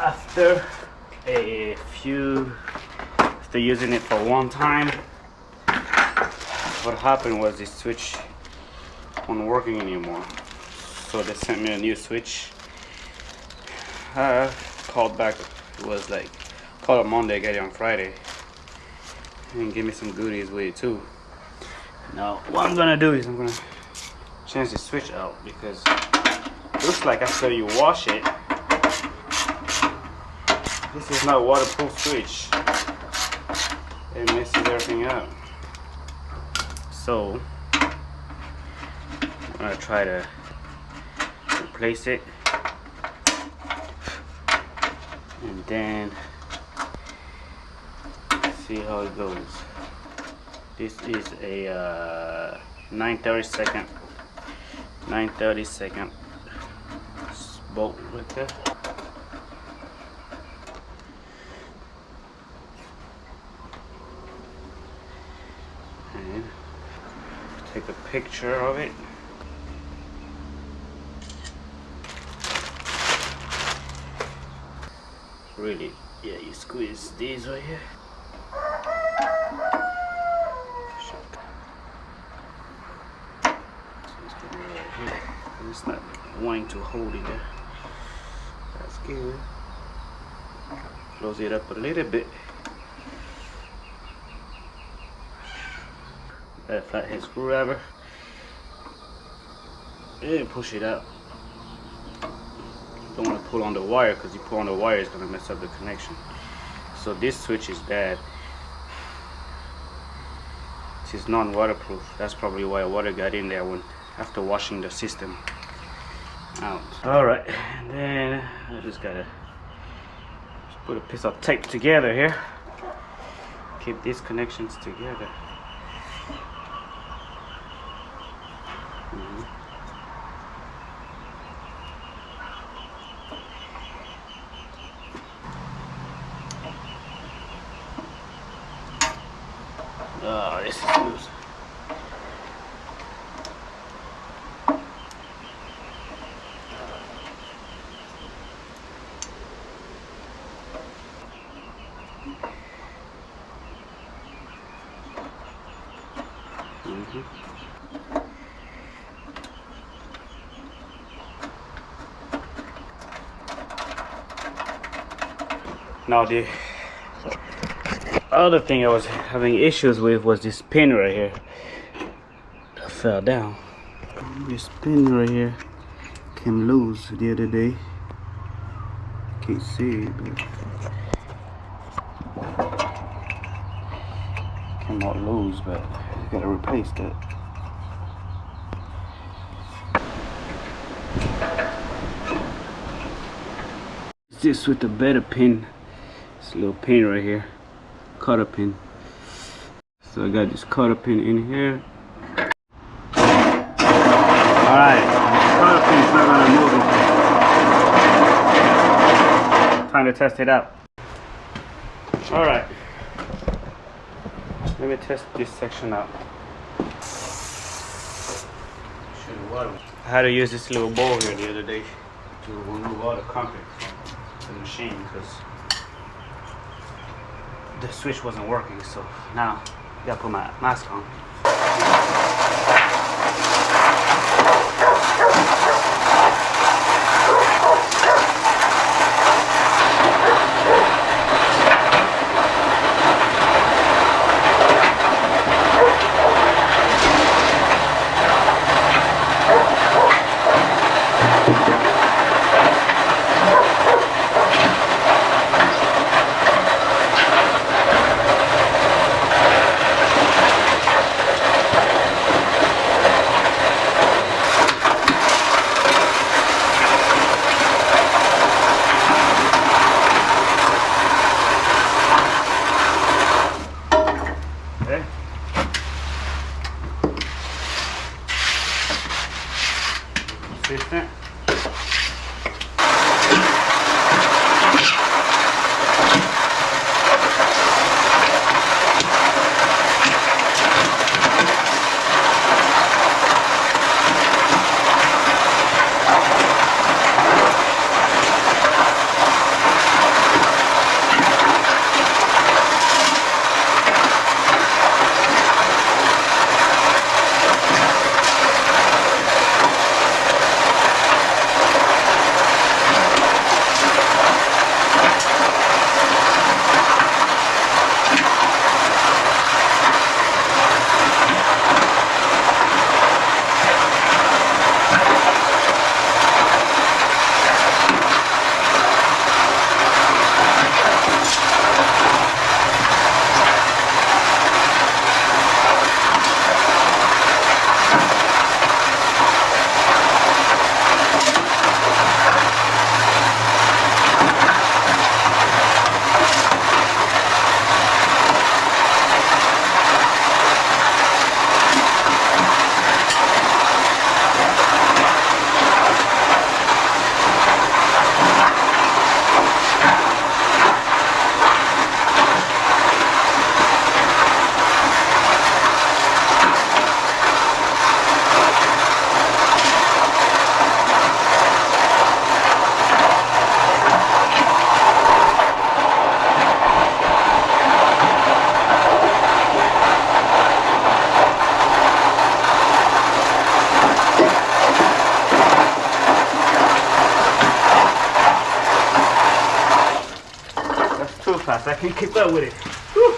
after using it for one time, what happened was this switch wasn't working anymore, so they sent me a new switch. Called back, it was like called on Monday, get it on Friday, and give me some goodies with it too. Now what I'm gonna do is I'm gonna change the switch out, because it looks like after you wash it, this is not a waterproof switch. It messes everything up. So I'm gonna try to replace it, and then see how it goes. This is a 9/32 bolt right there. And take a picture of it. Really, yeah, you squeeze these right here. It's not wanting to hold it there. That's good. Close it up a little bit. That flathead screwdriver. And push it out. Don't want to pull on the wire, because you pull on the wire, it's going to mess up the connection. So this switch is bad. This is non-waterproof. That's probably why water got in there after washing the system out. Alright, and then I just gotta put a piece of tape together here. Keep these connections together. Oh, this is loose. Now the other thing I was having issues with was this pin right here. I fell down. This pin right here came loose the other day. Can't see it, but came out loose, but I gotta replace that. This with a better pin. This little pin right here, cotter pin. So I got this cotter pin in here. Alright, cotter pin's not gonna move it. Time to test it out. Alright, let me test this section out. I had to use this little bowl here the other day to remove all the concrete from the machine, because the switch wasn't working. So now I gotta put my mask on. fast. I can't keep up with it. Whew.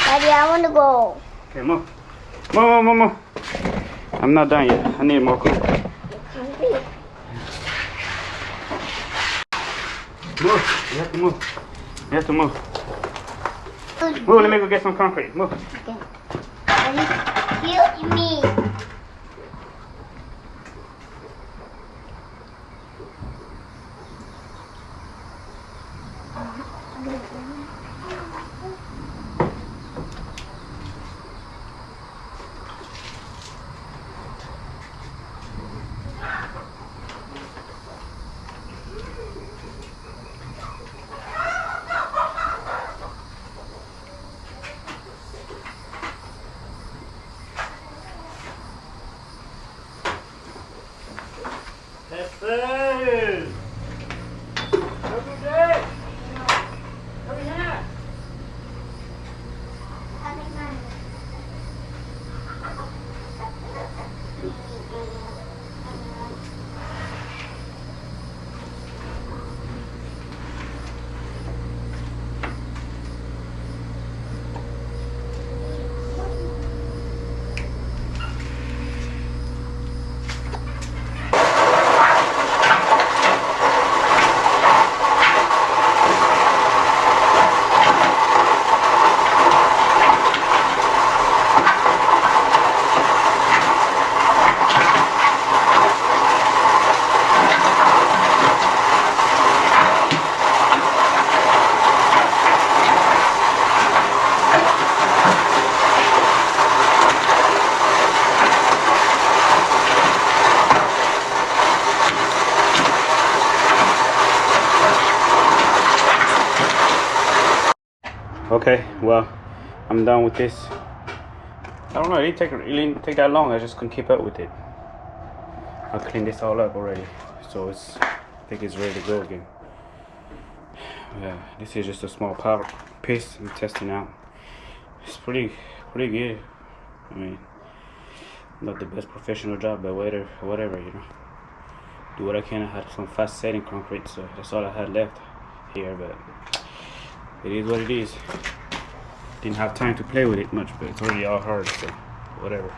Daddy, I want to go. Okay, move. Move. I'm not done yet. I need more concrete. Move. You have to move. You have to move. Move, let me go get some concrete. Move. Okay. Daddy, help me. Yes, sir. Good day. Come here. Okay, well, I'm done with this. I don't know, it didn't take that long. I just couldn't keep up with it. I cleaned this all up already, so I think it's ready to go again. Yeah, this is just a small powder piece I'm testing out. It's pretty good. I mean, not the best professional job, but whatever, you know. Do what I can. I had some fast setting concrete, so that's all I had left here, but it is what it is. Didn't have time to play with it much, but it's already all hard, so whatever.